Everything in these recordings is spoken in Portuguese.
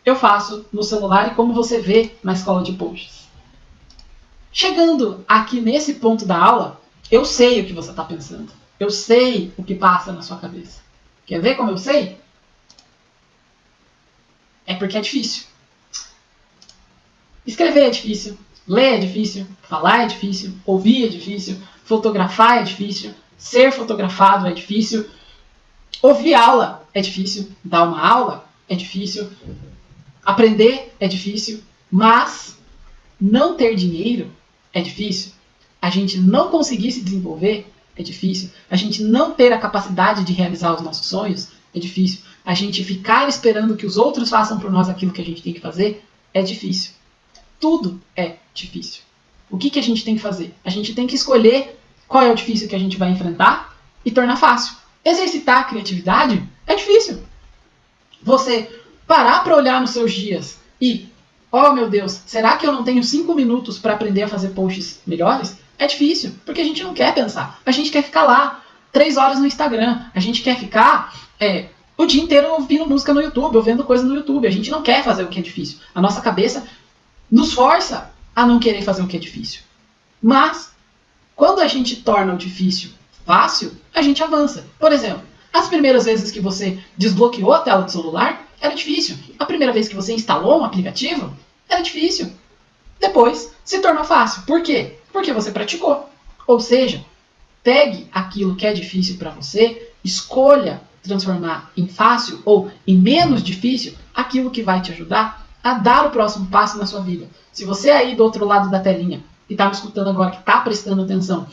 eu faço no celular e como você vê na escola de posts. Chegando aqui nesse ponto da aula, eu sei o que você está pensando. Eu sei o que passa na sua cabeça. Quer ver como eu sei? É porque é difícil. Escrever é difícil, ler é difícil, falar é difícil, ouvir é difícil, fotografar é difícil, ser fotografado é difícil, ouvir aula é difícil, dar uma aula é difícil, aprender é difícil, mas não ter dinheiro é difícil, a gente não conseguir se desenvolver é difícil, a gente não ter a capacidade de realizar os nossos sonhos é difícil, a gente ficar esperando que os outros façam por nós aquilo que a gente tem que fazer é difícil. Tudo é difícil. O que a gente tem que fazer? A gente tem que escolher qual é o difícil que a gente vai enfrentar e tornar fácil. Exercitar a criatividade é difícil. Você parar para olhar nos seus dias e, oh meu Deus, será que eu não tenho 5 minutos para aprender a fazer posts melhores? É difícil, porque a gente não quer pensar. A gente quer ficar lá 3 horas no Instagram. A gente quer ficar o dia inteiro ouvindo música no YouTube, ouvindo coisa no YouTube. A gente não quer fazer o que é difícil. A nossa cabeça nos força a não querer fazer o que é difícil. Mas, quando a gente torna o difícil fácil, a gente avança. Por exemplo, as primeiras vezes que você desbloqueou a tela do celular, era difícil. A primeira vez que você instalou um aplicativo, era difícil. Depois, se tornou fácil. Por quê? Porque você praticou. Ou seja, pegue aquilo que é difícil para você, escolha transformar em fácil ou em menos difícil aquilo que vai te ajudar a dar o próximo passo na sua vida. Se você aí do outro lado da telinha, que está me escutando agora, que está prestando atenção,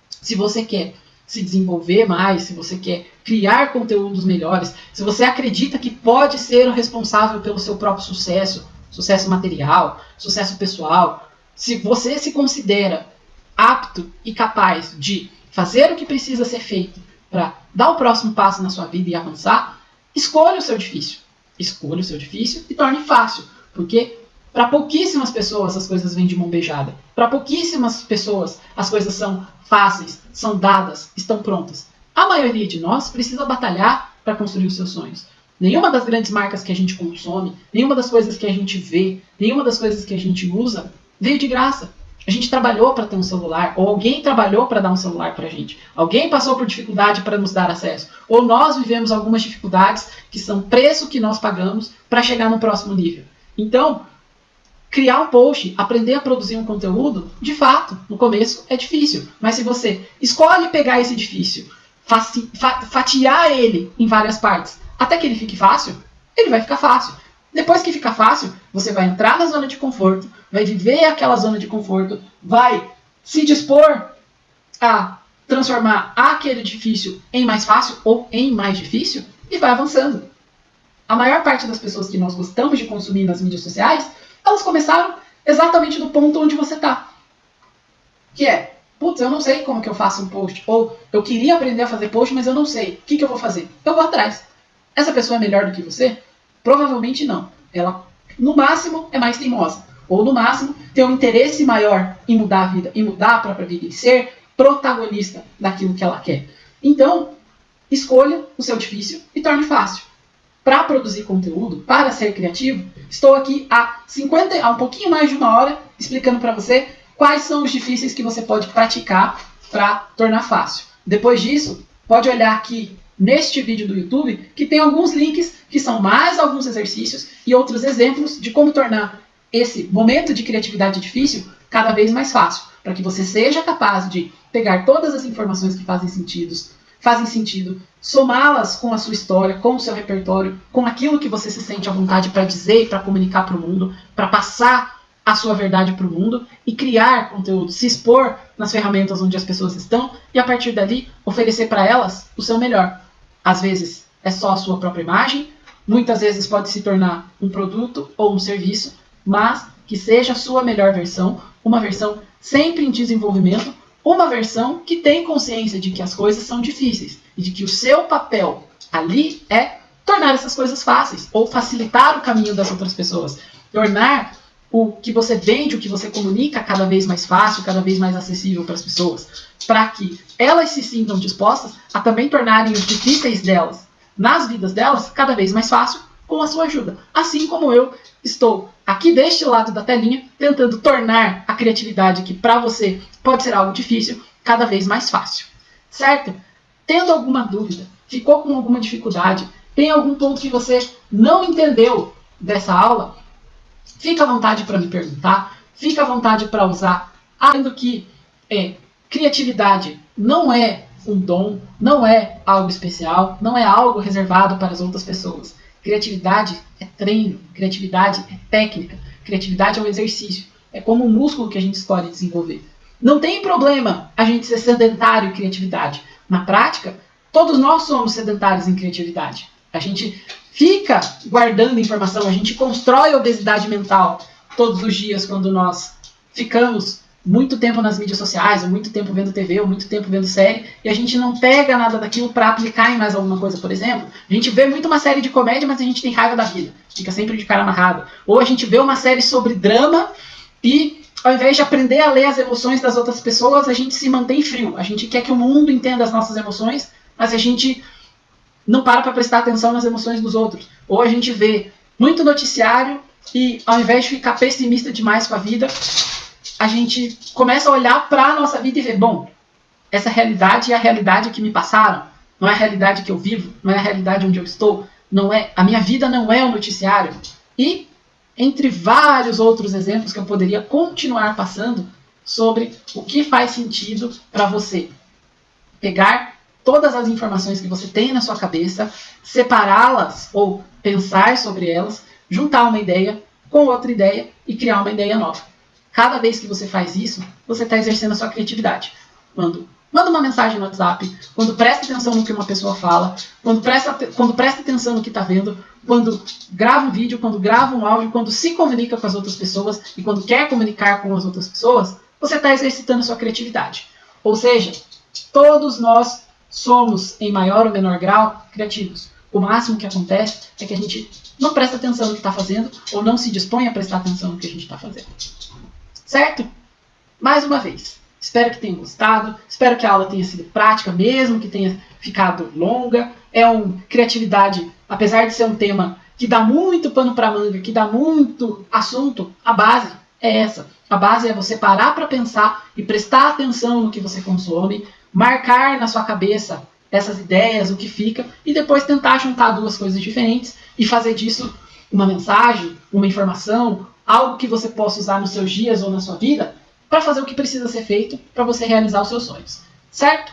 se você quer se desenvolver mais, se você quer criar conteúdos melhores, se você acredita que pode ser o responsável pelo seu próprio sucesso, sucesso material, sucesso pessoal, se você se considera apto e capaz de fazer o que precisa ser feito para dar o próximo passo na sua vida e avançar, escolha o seu difícil. Escolha o seu difícil e torne fácil. Porque para pouquíssimas pessoas as coisas vêm de mão beijada. Para pouquíssimas pessoas as coisas são fáceis, são dadas, estão prontas. A maioria de nós precisa batalhar para construir os seus sonhos. Nenhuma das grandes marcas que a gente consome, nenhuma das coisas que a gente vê, nenhuma das coisas que a gente usa veio de graça. A gente trabalhou para ter um celular, ou alguém trabalhou para dar um celular para a gente. Alguém passou por dificuldade para nos dar acesso. Ou nós vivemos algumas dificuldades que são preço que nós pagamos para chegar no próximo nível. Então, criar um post, aprender a produzir um conteúdo, de fato, no começo é difícil. Mas se você escolhe pegar esse difícil, fatiar ele em várias partes, até que ele fique fácil, ele vai ficar fácil. Depois que ficar fácil, você vai entrar na zona de conforto, vai viver aquela zona de conforto, vai se dispor a transformar aquele difícil em mais fácil ou em mais difícil e vai avançando. A maior parte das pessoas que nós gostamos de consumir nas mídias sociais, elas começaram exatamente do ponto onde você está. Que é, putz, eu não sei como que eu faço um post. Ou eu queria aprender a fazer post, mas eu não sei. O que eu vou fazer? Eu vou atrás. Essa pessoa é melhor do que você? Provavelmente não. Ela, no máximo, é mais teimosa. Ou, no máximo, tem um interesse maior em mudar a vida, em mudar a própria vida, em ser protagonista daquilo que ela quer. Então, escolha o seu difícil e torne fácil. Para produzir conteúdo, para ser criativo, estou aqui há um pouquinho mais de 1 hora explicando para você quais são os difíceis que você pode praticar para tornar fácil. Depois disso, pode olhar aqui neste vídeo do YouTube que tem alguns links que são mais alguns exercícios e outros exemplos de como tornar esse momento de criatividade difícil cada vez mais fácil, para que você seja capaz de pegar todas as informações que fazem sentido, somá-las com a sua história, com o seu repertório, com aquilo que você se sente à vontade para dizer e para comunicar para o mundo, para passar a sua verdade para o mundo e criar conteúdo, se expor nas ferramentas onde as pessoas estão e a partir dali oferecer para elas o seu melhor. Às vezes é só a sua própria imagem, muitas vezes pode se tornar um produto ou um serviço, mas que seja a sua melhor versão, uma versão sempre em desenvolvimento, uma versão que tem consciência de que as coisas são difíceis e de que o seu papel ali é tornar essas coisas fáceis ou facilitar o caminho das outras pessoas. Tornar o que você vende, o que você comunica cada vez mais fácil, cada vez mais acessível para as pessoas, para que elas se sintam dispostas a também tornarem os difíceis delas, nas vidas delas, cada vez mais fácil com a sua ajuda. Assim como eu estou aqui deste lado da telinha, tentando tornar a criatividade, que para você pode ser algo difícil, cada vez mais fácil. Certo? Tendo alguma dúvida, ficou com alguma dificuldade, tem algum ponto que você não entendeu dessa aula, fica à vontade para me perguntar, fica à vontade para usar, além que criatividade não é um dom, não é algo especial, não é algo reservado para as outras pessoas. Criatividade é treino, criatividade é técnica, criatividade é um exercício, é como um músculo que a gente escolhe desenvolver. Não tem problema a gente ser sedentário em criatividade. Na prática, todos nós somos sedentários em criatividade. A gente fica guardando informação, a gente constrói obesidade mental todos os dias quando nós ficamos muito tempo nas mídias sociais, ou muito tempo vendo TV, ou muito tempo vendo série, e a gente não pega nada daquilo para aplicar em mais alguma coisa. Por exemplo, a gente vê muito uma série de comédia, mas a gente tem raiva da vida, fica sempre de cara amarrado. Ou a gente vê uma série sobre drama e, ao invés de aprender a ler as emoções das outras pessoas, a gente se mantém frio. A gente quer que o mundo entenda as nossas emoções, mas a gente não para prestar atenção nas emoções dos outros. Ou a gente vê muito noticiário e, ao invés de ficar pessimista demais com a vida, a gente começa a olhar para a nossa vida e ver, bom, essa realidade é a realidade que me passaram, não é a realidade que eu vivo, não é a realidade onde eu estou, a minha vida não é o noticiário. E, entre vários outros exemplos que eu poderia continuar passando sobre o que faz sentido para você pegar todas as informações que você tem na sua cabeça, separá-las ou pensar sobre elas, juntar uma ideia com outra ideia e criar uma ideia nova. Cada vez que você faz isso, você está exercendo a sua criatividade. Quando manda uma mensagem no WhatsApp, quando presta atenção no que uma pessoa fala, quando presta atenção no que está vendo, quando grava um vídeo, quando grava um áudio, quando se comunica com as outras pessoas e quando quer comunicar com as outras pessoas, você está exercitando a sua criatividade. Ou seja, todos nós somos, em maior ou menor grau, criativos. O máximo que acontece é que a gente não presta atenção no que está fazendo ou não se dispõe a prestar atenção no que a gente está fazendo. Certo? Mais uma vez, espero que tenham gostado, espero que a aula tenha sido prática, mesmo que tenha ficado longa. Criatividade, apesar de ser um tema que dá muito pano para manga, que dá muito assunto, a base é essa. A base é você parar para pensar e prestar atenção no que você consome, marcar na sua cabeça essas ideias, o que fica, e depois tentar juntar duas coisas diferentes e fazer disso uma mensagem, uma informação, algo que você possa usar nos seus dias ou na sua vida para fazer o que precisa ser feito para você realizar os seus sonhos. Certo?